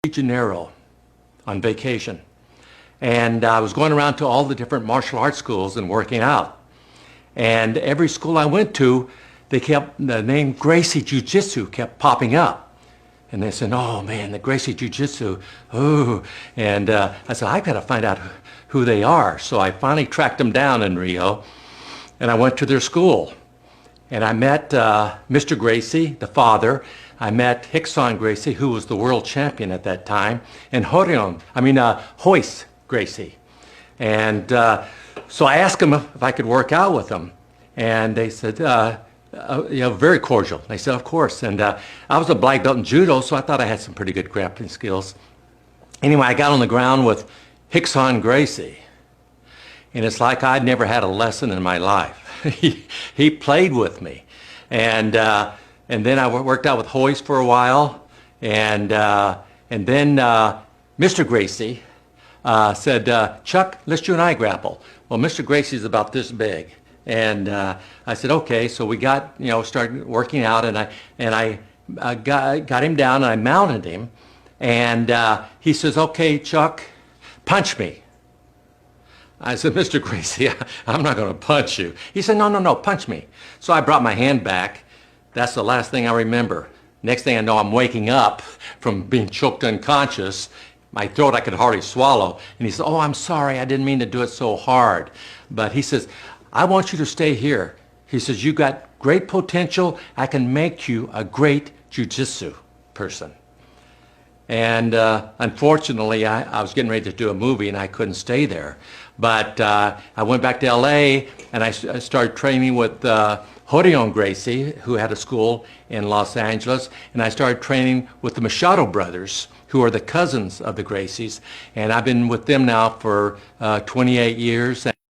de Janeiro on vacation, and I was going around to all the different martial arts schools and working out. And every school I went to, the name Gracie Jiu-Jitsu kept popping up. And they said, oh man, the Gracie Jiu-Jitsu, ooh. And I said, I gotta find out who they are. So I finally tracked them down in Rio, and I went to their school. And I met Mr. Gracie, the father. I met Rickson Gracie, who was the world champion at that time, and Hoist Gracie. And so I asked them if I could work out with them. And they said, very cordial. They said, of course. And I was a black belt in judo, so I thought I had some pretty good grappling skills. Anyway, I got on the ground with Rickson Gracie. And it's like I'd never had a lesson in my life. He played with me. And then I worked out with Hoist for a while. And then Mr. Gracie said, Chuck, let's you and I grapple. Well, Mr. Gracie's about this big. And I said, okay. So we got, started working out, and I got him down, and I mounted him. And he says, okay, Chuck, punch me. I said, Mr. Gracie, I'm not going to punch you. He said, no, punch me. So I brought my hand back. That's the last thing I remember. Next thing I know, I'm waking up from being choked unconscious. My throat, I could hardly swallow. And he said, oh, I'm sorry, I didn't mean to do it so hard. But he says, I want you to stay here. He says, you got great potential. I can make you a great jiu-jitsu person. And unfortunately, I was getting ready to do a movie, and I couldn't stay there. But I went back to L.A., and I started training with Rickson Gracie, who had a school in Los Angeles. And I started training with the Machado brothers, who are the cousins of the Gracies. And I've been with them now for 28 years.